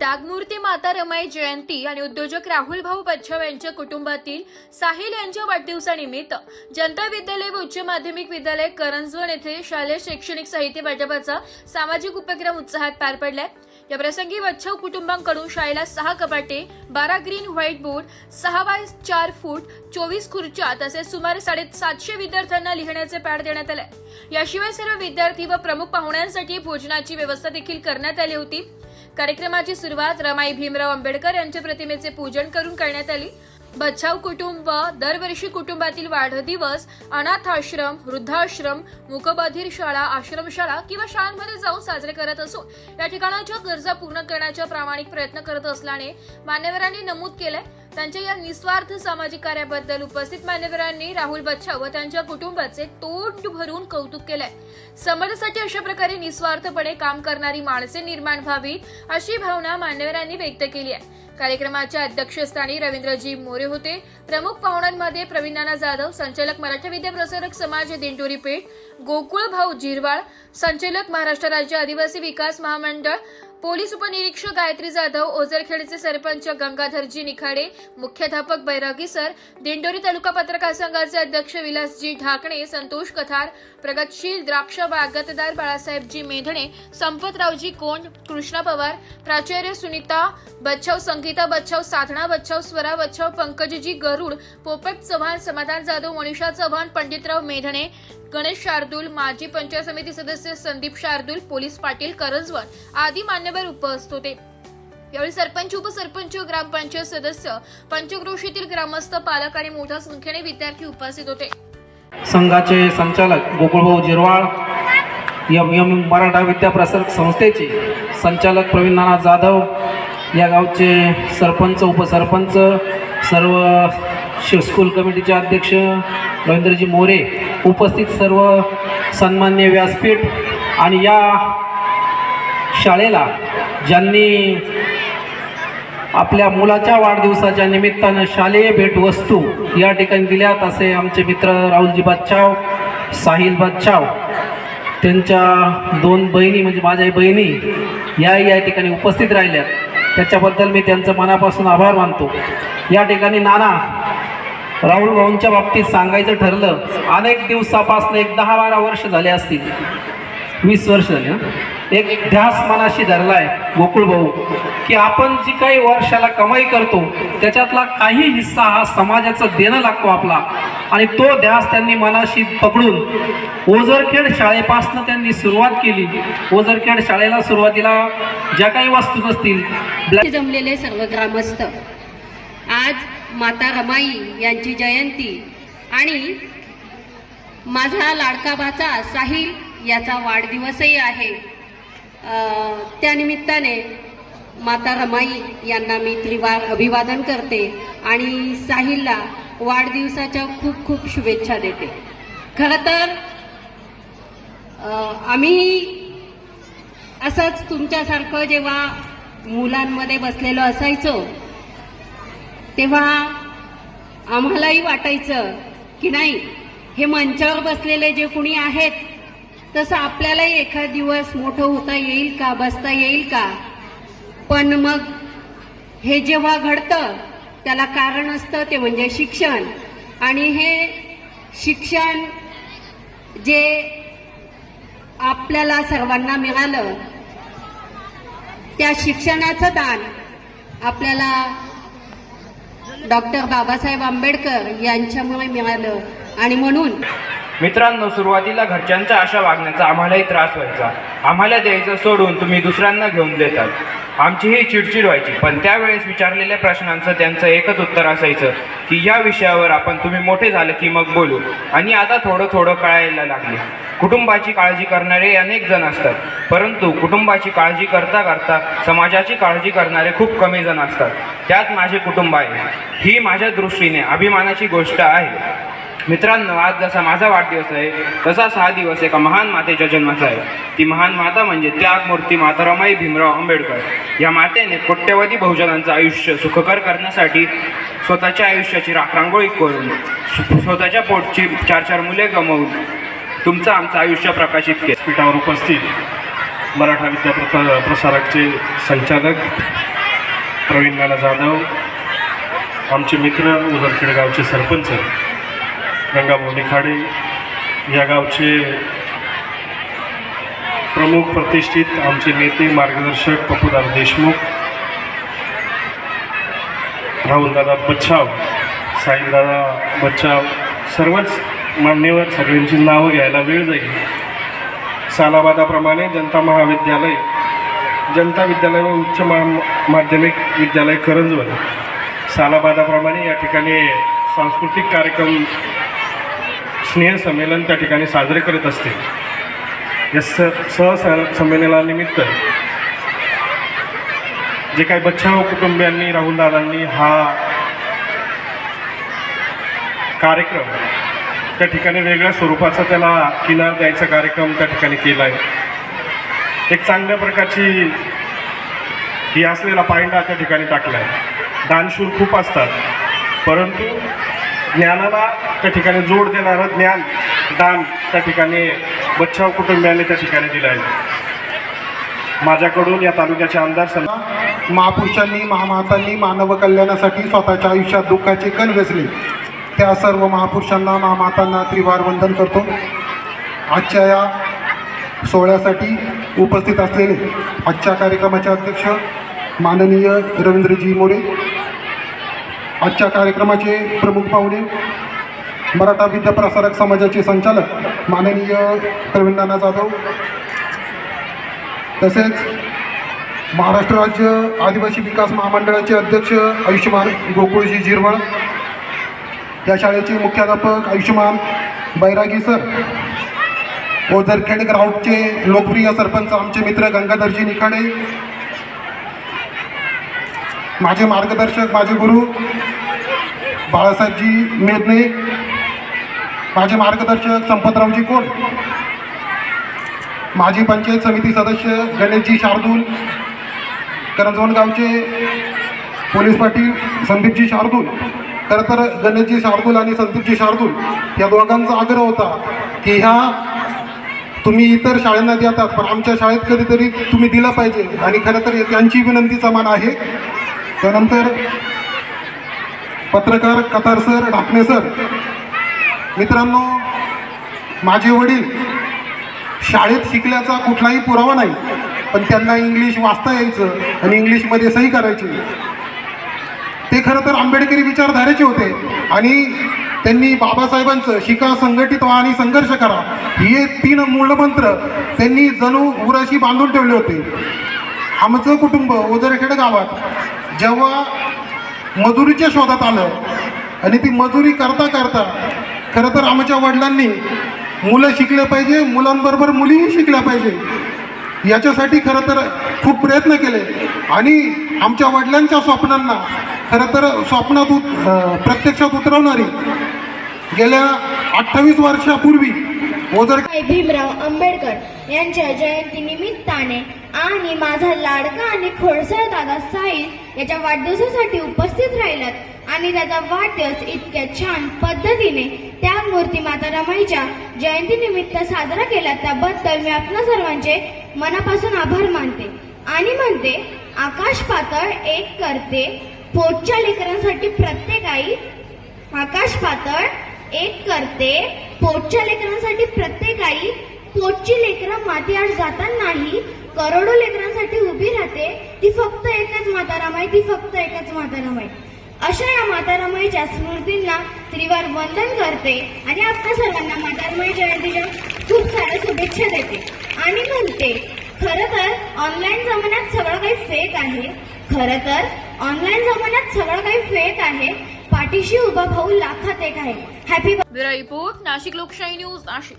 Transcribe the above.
त्यागमूर्ती माता रमाई जयंती आणि उद्योजक राहुल भाऊ बच्छाव यांच्या कुटुंबातील साहिल यांच्या वाढदिवसानिमित्त जनता विद्यालय व उच्च माध्यमिक विद्यालय करंजवन येथे शालेय शैक्षणिक साहित्य वाटपाचा सामाजिक उपक्रम उत्साहात पार पडलाय। या प्रसंगी बच्छाव कुटुंबांकडून शाळेला 6 कपाटे, 12 ग्रीन व्हाईट बोर्ड, 6x4 फूट, 24 खुर्च्या तसेच सुमारे 750 विद्यार्थ्यांना लिहिण्याचे पॅड देण्यात आले। याशिवाय सर्व विद्यार्थी व प्रमुख पाहुण्यांसाठी भोजनाची व्यवस्था देखील करण्यात आली होती। कार्यक्रमाची सुरुवात रमाई भीमराव आंबेडकर यांच्या प्रतिमेचे पूजन करून करण्यात आली। बच्छाव कुटुंब दरवर्षी कुटुंबातील वाढदिवस, अनाथ आश्रम, वृद्धाश्रम, मूकबधिर शाळा, आश्रमशाळा किंवा शाळांमध्ये जाऊन साजरे करत असून या ठिकाणाच्या गरजा पूर्ण करण्याचा प्रामाणिक प्रयत्न करत असल्याने मान्यवरांनी नमूद केले। त्यांच्या या निस्वार्थ सामाजिक कार्याबद्दल उपस्थित मान्यवरांनी राहुल बच्छाव व त्यांच्या कुटुंबाचे तोंड भरून कौतुक केले। समाजासाठी अशा प्रकारे निस्वार्थपणे काम करणारी माणसे निर्माण व्हावीत अशी भावना मान्यवरांनी व्यक्त केली आहे। कार्यक्रमाच्या अध्यक्षस्थानी रवींद्रजी मोरे होते। प्रमुख पाहुण्यांमध्ये प्रवीण नाना जाधव, संचालक मराठी विद्या प्रसारक समाज दिंडोरी पेठ, गोकुळ भाऊ जिरवाळ, संचालक महाराष्ट्र राज्य आदिवासी विकास महामंडळ, पोलीस उपनिरीक्षक गायत्री जाधव, ओझरखेडचे सरपंच गंगाधरजी निखाडे, मुख्याध्यापक बैरागी सर, दिंडोरी तालुका पत्रकार संघाचे अध्यक्ष विलासजी ढाकणे, संतोष कथार, प्रगतशील द्राक्ष बागायतदार बाळासाहेबजी मेधणे, संपतरावजी कोंड, कृष्णा पवार, प्राचार्य सुनीता बच्छाव, संगीता बच्छाव, साधना बच्छाव, स्वरा बच्छाव, पंकजजी गरुड, पोपट चव्हाण, समाधान जाधव, मनीषा चव्हाण, पंडितराव मेधणे, गणेश शार्दूल, माजी पंचायत समिती सदस्य संदीप शार्दूल, पोलीस पाटील करंजवन आदी मान्यवर उपस्थित होते। यावेळी सरपंच, उपसरपंच, ग्रामपंचायत सदस्य, पंचक्रोशीतील ग्रामस्थ, पालक आणि मोठ्या संख्येने विद्यार्थी उपस्थित होते। संघाचे संचालक गोकुळभाऊ जिरवाळ, एम मराठा विद्या प्रसारक संस्थेचे संचालक प्रवीण नाना जाधव, या गावचे सरपंच, उपसरपंच, सर्व स्कूल कमिटीचे अध्यक्ष रवींद्रजी मोरे, उपस्थित सर्व सन्मान्य व्यासपीठ आणि या शाळेला ज्यांनी आपल्या मुलाच्या वाढदिवसाच्या निमित्तानं शालेय भेटवस्तू या ठिकाणी दिल्यात असे आमचे मित्र राहुलजी बच्छाव, साहिल बच्छाव, त्यांच्या 2 बहिणी म्हणजे माझ्या बहिणी या ठिकाणी उपस्थित राहिल्यात, त्याच्याबद्दल मी त्यांचं मनापासून आभार मानतो। या ठिकाणी नाना राहुल भाऊंच्या बाबतीत सांगायचं ठरलं, अनेक दिवसापासून 10-12 वर्ष झाले असतील, 20 वर्ष झाले, एक ध्यास मनाशी धरलाय गोकुळ भाऊ की आपण जी काही वर्षाला कमाई करतो त्याच्यातला काही हिस्सा हा समाजाचा देणं लागतो आपला, आणि तो ध्यास त्यांनी मनाशी पकडून ओझरखेड शाळेपासून त्यांनी सुरुवात केली। ओझरखेड शाळेला सुरुवातीला ज्या काही वस्तू असतील, जमलेले सर्व ग्रामस्थ, आज माता रमाई यांची जयंती आणि माझा लाडका भाचा साहिल याचा वाढदिवसही आहे। त्यानिमित्ताने माता रमाई यांना मी त्रिवार अभिवादन करते आणि साहिलला वाढदिवसाच्या खूप खूप शुभेच्छा देते। खरं तर आम्ही असंच तुमच्यासारखं जेव्हा मुलांमध्ये बसलेलो असायचो तेव्हा आम्हालाही वाटायचं की नाही, हे मंचावर बसलेले जे कुणी आहेत तसं आपल्यालाही एखाद दिवस मोठं होता येईल का, बसता येईल का। पण मग हे जेव्हा घडतं त्याला कारण असतं ते म्हणजे शिक्षण, आणि हे शिक्षण जे आपल्याला सर्वांना मिळालं त्या शिक्षणाचं दान आपल्याला डॉक्टर बाबासाहेब आंबेडकर यांच्यामुळे मिळालं। आणि म्हणून मित्रांनो, सुरुवातीला घरच्यांच्या आशा वागण्याचा आम्हालाही त्रास व्हायचा। आम्हाला द्यायचं सोडून तुम्ही दुसऱ्यांना घेऊन देतात, आमचीही चिडचिड व्हायची। पण त्यावेळेस विचारलेल्या प्रश्नांचं त्यांचं एकच उत्तर असायचं की या विषयावर आपण तुम्ही मोठे झाले की मग बोलू। आणि आता थोडं थोडं कळायला लागले, कुटुंबाची काळजी करणारे अनेक जण असतात, परंतु कुटुंबाची काळजी करता करता समाजाची काळजी करणारे खूप कमी जण असतात। त्यात माझे कुटुंब आहे, ही माझ्या दृष्टीने अभिमानाची गोष्ट आहे। मित्रांनो, आज जसा माझा वाढदिवस आहे तसा 6 दिवस एका महान मातेच्या जन्माचा आहे। ती महान माता म्हणजे त्यागमूर्ती माता रमाई भीमराव आंबेडकर। या मातेने कोट्यवधी बहुजनांचं आयुष्य सुखकर करण्यासाठी स्वतःच्या आयुष्याची राखरांगोळी करून स्वतःच्या पोटची 4-4 मुले गमावून तुमचं आमचं आयुष्य प्रकाशित केलं। पीठावर उपस्थित मराठा विद्या प्रसारकचे संचालक प्रवीण नाना जाधव, आमचे मित्र उदरखेड गावचे सरपंच गंगाभाऊ निखाडे, या गावचे प्रमुख प्रतिष्ठित आमचे नेते मार्गदर्शक पप्पूदादा देशमुख, राहुलदादा बच्छाव, साहिलदादा बच्छाव, सर्वच मान्यवर, सगळ्यांची नावं घ्यायला वेळ जाईल. सालाबादाप्रमाणे जनता विद्यालय व उच्च माध्यमिक विद्यालय करंजवल सालाबादाप्रमाणे या ठिकाणी सांस्कृतिक कार्यक्रम स्नेहसंमेलन त्या ठिकाणी साजरे करत असते. या संमेलनानिमित्त जे काही बच्छाव कुटुंबियांनी, राहुलदादांनी हा कार्यक्रम त्या ठिकाणी वेगळ्या स्वरूपाचा त्याला किनार द्यायचा कार्यक्रम त्या ठिकाणी केला आहे. एक चांगल्या प्रकारची ही असलेला पायंडा त्या ठिकाणी टाकला आहे. दानशूर खूप असतात, परंतु ज्ञानाला त्या ठिकाणी जोड देणारं दान त्या ठिकाणी बच्छाव कुटुंबियांनी त्या ठिकाणी दिलं आहे. माझ्याकडून या तालुक्याचे आमदार महापुरुषांनी, महामातांनी मानव कल्याणासाठी स्वतःच्या आयुष्यात दुःखाचे कण वेचले त्या सर्व महापुरुषांना, महामातांना त्रिवार वंदन करतो. आजच्या या सोहळ्यासाठी उपस्थित असलेले आजच्या कार्यक्रमाचे अध्यक्ष माननीय रवींद्रजी मोरे, आजच्या कार्यक्रमाचे प्रमुख पाहुणे मराठा विद्या प्रसारक समाजाचे संचालक माननीय प्रवीण नाना जाधव, तसेच महाराष्ट्र राज्य आदिवासी विकास महामंडळाचे अध्यक्ष आयुष्यमान गोकुळजी झिरवळ, या शाळेचे मुख्याध्यापक आयुष्यमान बैरागी सर, ओझरखेड ग्राउंडचे लोकप्रिय सरपंच आमचे मित्र गंगाधरजी निखाडे, माझे मार्गदर्शक, माझे गुरु बाळासाहेबजी मेदने, माझे मार्गदर्शक संपतरावजी कोण, माजी पंचायत समिती सदस्य गणेशजी शार्दूल, करंजवण गावचे पोलीस पाटील संदीपजी शार्दूल. खरं तर गणेशजी शार्दूल आणि संदीपजी शार्दूल या दोघांचा आग्रह होता की ह्या तुम्ही इतर शाळांना देतात, पण आमच्या शाळेत कधीतरी तुम्ही दिलं पाहिजे, आणि खरं तर त्यांची विनंतीचा मान आहे. त्यानंतर पत्रकार कतार सर, ढाकणे सर. मित्रांनो, माझे वडील शाळेत शिकल्याचा कुठलाही पुरावा नाही, पण त्यांना इंग्लिश वाचता यायचं आणि इंग्लिशमध्ये सही करायची. ते खरं तर आंबेडकरी विचारधारेचे होते आणि त्यांनी बाबासाहेबांचं शिका, संघटित व्हा आणि संघर्ष करा हे 3 मूलमंत्र त्यांनी जणू उराशी बांधून ठेवले होते. आमचं कुटुंब ओझरखेड गावात जेव्हा मजुरीच्या शोधात आलं आणि ती मजुरी करता करता खरं तर आमच्या वडिलांनी मुलं शिकले पाहिजे, मुलांबरोबर मुलीही शिकल्या पाहिजे याच्यासाठी खरं तर खूप प्रयत्न केले आणि आमच्या वडिलांच्या स्वप्नांना खरं तर स्वप्नात प्रत्यक्षात उतरवणारी गेल्या 28 वर्षापूर्वी भीमराव आंबेडकर यांच्या जयंती निमित्ताने आणि माझा लाडका आणि खोडसर दादा साहिल याच्या वाढदिवसासाठी उपस्थित राहिलात आणि त्याचा वाढदिवस इतक्या छान पद्धतीने त्या मूर्ती माता रमाईच्या जयंती निमित्त साजरा केला त्याबद्दल मी आपल्या सर्वांचे मनापासून आभार मानते आणि म्हणते, आकाश पातळ एक करते पोटच्या लेकरांसाठी प्रत्येक आई, आकाश पातळ एक करते पोटच्या लेकरांसाठी प्रत्येक आई, पोटची लेकरं मातीआड जाताना नाही, करोडो लेकरांसाठी उभी राहते, ती फक्त एकच माता रमाई, ती फक्त एकच माता रमाई. अशा या माता रमाईच्या स्मृतींना त्रिवार वंदन करते आणि आपल्या सर्वांना माता रमाई जयंतीच्या खूप साऱ्या शुभेच्छा देते आणि म्हणते, खरं तर ऑनलाईन जमान्यात सगळं काही फेक आहे, खरं तर ऑनलाईन जमान्यात सगळं काही फेक आहे, पाठीशी उभा भाऊ लाखात एक आहे. हॅपी ब्युरो रिपोर्ट, नाशिक लोकशाही न्यूज, नाशिक.